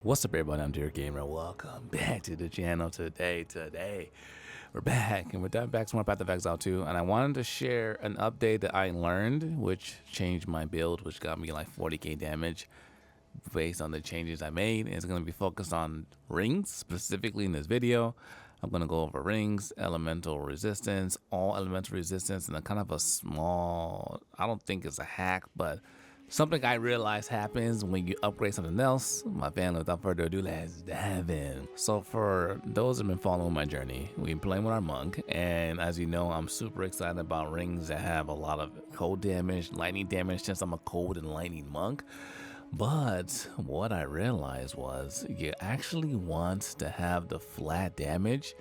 What's up, everybody? I'm Dear Gamer. Welcome back to the channel today. We're back, and we're back to more Path of Exile 2. And I wanted to share an update that I learned, which changed my build, which got me like 40k damage based on the changes I made. It's going to be focused on rings, specifically in this video. I'm going to go over rings, elemental resistance, all elemental resistance, and a kind of a small, I don't think it's a hack, but something I realized happens when you upgrade something else. My family, without further ado, let's dive in. So for those that have been following my journey, we've been playing with our monk, and as you know, I'm super excited about rings that have a lot of cold damage, lightning damage, since I'm a cold and lightning monk. But what I realized was you actually want to have the flat damage,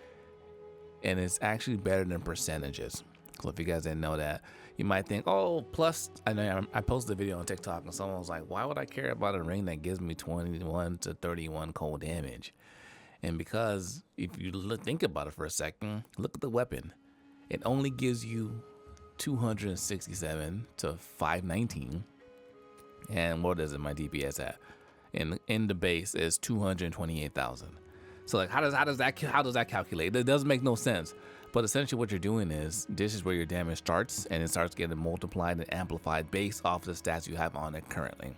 and it's actually better than percentages. So if you guys didn't know that, you might think, oh, plus, I know I posted a video on TikTok and someone was like, why would I care about a ring that gives me 21 to 31 cold damage? And because if you think about it for a second, look at the weapon. It only gives you 267 to 519. And what is it, my DPS at? In the base is 228,000. So like, how does that calculate? It doesn't make no sense. But essentially what you're doing is, this is where your damage starts, and it starts getting multiplied and amplified based off the stats you have on it currently.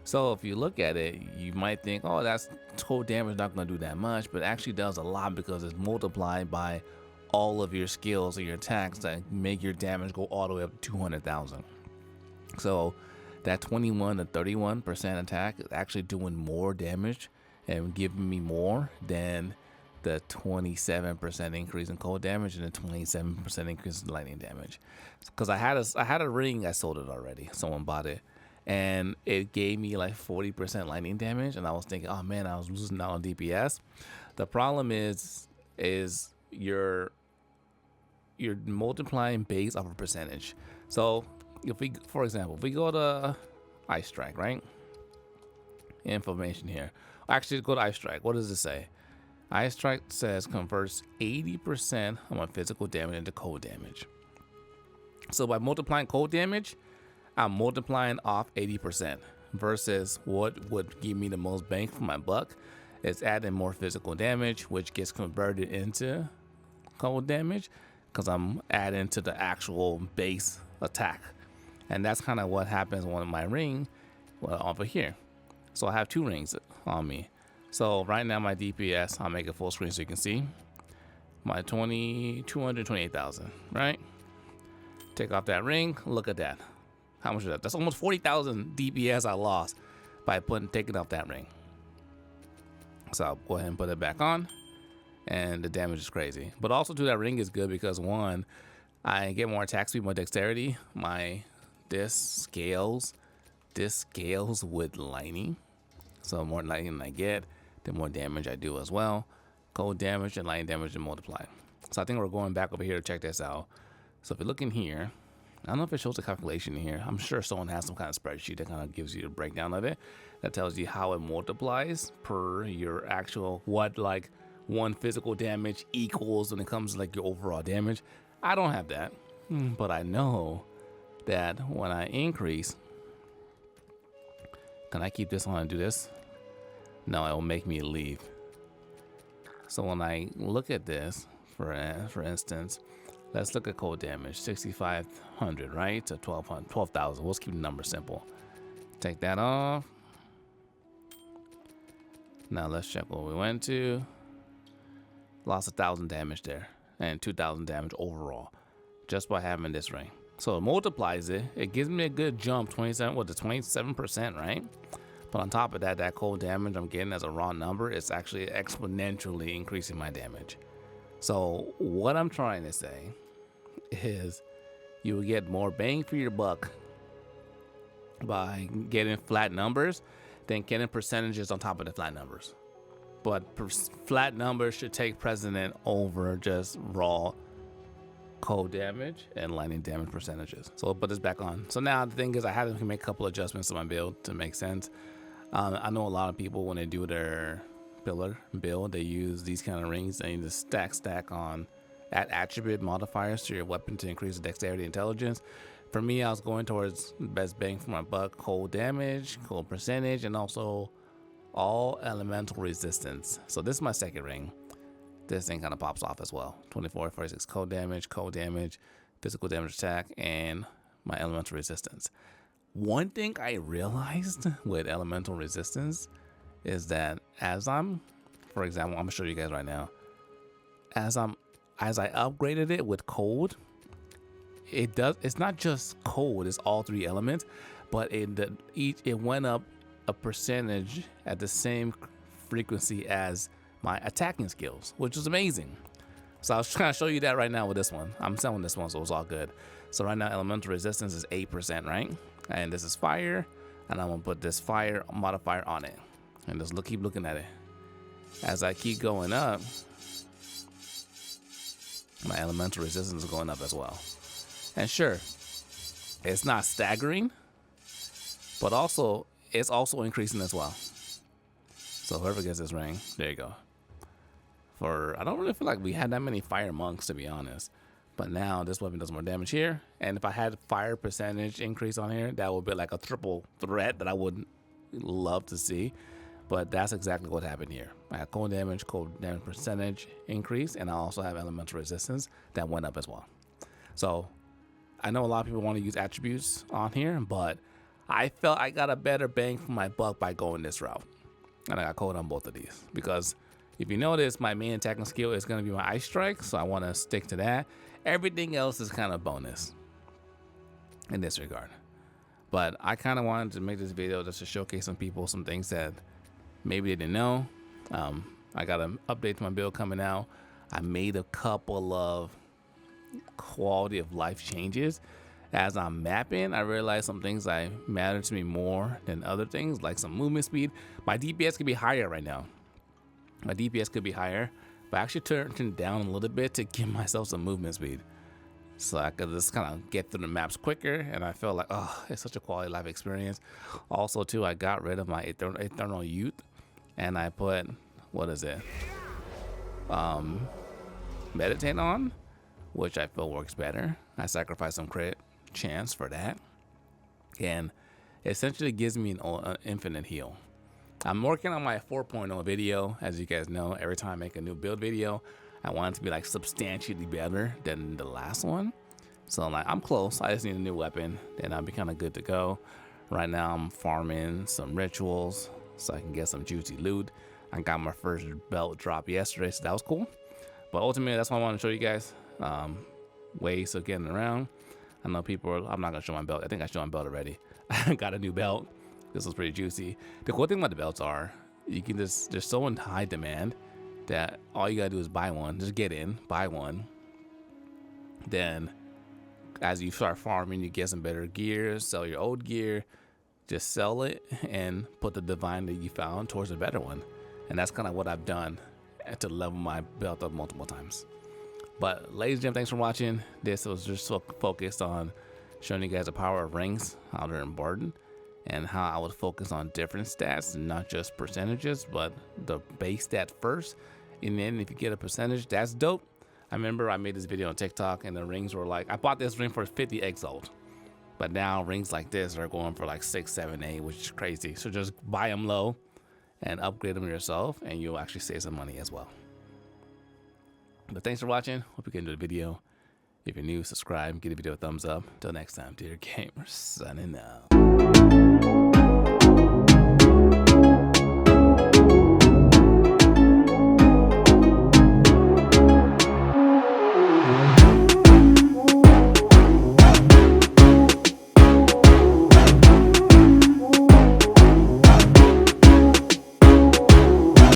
So if you look at it, you might think, oh, that's total damage, not going to do that much, but it actually does a lot because it's multiplied by all of your skills and your attacks that make your damage go all the way up to 200,000. So that 21 to 31% attack is actually doing more damage and giving me more than the 27% increase in cold damage and the 27% increase in lightning damage. Because I had a ring, I sold it already. Someone bought it, and it gave me like 40% lightning damage. And I was thinking, oh man, I was losing out on DPS. The problem is you're multiplying based off a percentage. So if we, for example, if we go to Ice Strike, right? Information here. Actually, go to Ice Strike. What does it say? Ice Strike says converts 80% of my physical damage into cold damage. So by multiplying cold damage, I'm multiplying off 80% versus what would give me the most bang for my buck is adding more physical damage, which gets converted into cold damage because I'm adding to the actual base attack. And that's kind of what happens on my ring over here. So I have two rings on me. So right now my DPS, I'll make it full screen so you can see my 228,000, right? Take off that ring, look at that. How much is that? That's almost 40,000 DPS I lost by taking off that ring. So I'll go ahead and put it back on, and the damage is crazy. But also too, that ring is good because one, I get more attack speed, more dexterity. This scales with lightning. So the more lightning I get, the more damage I do as well. Cold damage and lightning damage and multiply. So I think we're going back over here to check this out. So if you look in here, I don't know if it shows the calculation in here. I'm sure someone has some kind of spreadsheet that kind of gives you a breakdown of it. That tells you how it multiplies per your actual, what like one physical damage equals when it comes to like your overall damage. I don't have that, but I know that when I increase, can I keep this on and do this? No, it will make me leave. So when I look at this, for instance, let's look at cold damage, 6,500, right, to 12,000. Let's keep the number simple. Take that off. Now let's check what we went to. Lost 1,000 damage there, and 2,000 damage overall, just by having this ring. So it multiplies it. It gives me a good jump, 27%, right? But on top of that, that cold damage I'm getting as a raw number, it's actually exponentially increasing my damage. So what I'm trying to say is you will get more bang for your buck by getting flat numbers than getting percentages on top of the flat numbers. But flat numbers should take precedent over just raw cold damage and lightning damage percentages. So I'll put this back on. So now the thing is, I had to make a couple adjustments to my build to make sense. I know a lot of people, when they do their pillar build, they use these kind of rings and you just stack on, add attribute modifiers to your weapon to increase the dexterity and intelligence. For me, I was going towards best bang for my buck, cold damage, cold percentage, and also all elemental resistance. So this is my second ring. This thing kind of pops off as well. 24, 46 cold damage, physical damage attack, and my elemental resistance. One thing I realized with elemental resistance is that for example, I'm gonna show you guys right now. As I upgraded it with cold, it's not just cold, it's all three elements, but it went up a percentage at the same frequency as my attacking skills, which is amazing. So I was trying to show you that right now with this one. I'm selling this one, so it's all good. So right now elemental resistance is 8%, right? And this is fire, and I'm gonna put this fire modifier on it, and just keep looking at it. As I keep going up, my elemental resistance is going up as well. And sure, it's not staggering, but it's also increasing as well. So whoever gets this ring, there you go. I don't really feel like we had that many fire monks, to be honest. But now this weapon does more damage here. And if I had fire percentage increase on here, that would be like a triple threat that I would love to see. But that's exactly what happened here. I have cold damage percentage increase, and I also have elemental resistance that went up as well. So I know a lot of people want to use attributes on here, but I felt I got a better bang for my buck by going this route. And I got cold on both of these because if you notice, my main attacking skill is going to be my Ice Strike, so I want to stick to that. Everything else is kind of bonus in this regard. But I kind of wanted to make this video just to showcase some people some things that maybe they didn't know. I got an update to my build coming out. I made a couple of quality of life changes. As I'm mapping, I realized some things matter to me more than other things, like some movement speed. My DPS could be higher right now. My DPS could be higher, but I actually turned it down a little bit to give myself some movement speed, so I could just kind of get through the maps quicker. And I felt like, oh, it's such a quality of life experience. Also, too, I got rid of my Eternal Youth, and I put, what is it? Meditate on, which I feel works better. I sacrificed some crit chance for that, and essentially gives me an infinite heal. I'm working on my 4.0 video. As you guys know, every time I make a new build video, I want it to be like substantially better than the last one. So I'm close. I just need a new weapon, and I'll be kind of good to go. Right now I'm farming some rituals so I can get some juicy loot. I got my first belt drop yesterday, so that was cool. But ultimately, that's what I want to show you guys. Ways of getting around. I know I'm not gonna show my belt. I think I showed my belt already. I got a new belt. This was pretty juicy. The cool thing about the belts are, they're so in high demand that all you gotta do is buy one. Just get in, buy one. Then, as you start farming, you get some better gear, sell your old gear, just sell it, and put the divine that you found towards a better one. And that's kind of what I've done to level my belt up multiple times. But ladies and gentlemen, thanks for watching. This was just so focused on showing you guys the power of rings, how they're important, and how I would focus on different stats, not just percentages, but the base stat first. And then if you get a percentage, that's dope. I remember I made this video on TikTok, and the rings were like, I bought this ring for 50 Exile. But now rings like this are going for like 6, 7, 8, which is crazy. So just buy them low and upgrade them yourself, and you'll actually save some money as well. But thanks for watching. Hope you enjoyed the video. If you're new, subscribe, give the video a thumbs up. Till next time, dear gamers, signing out.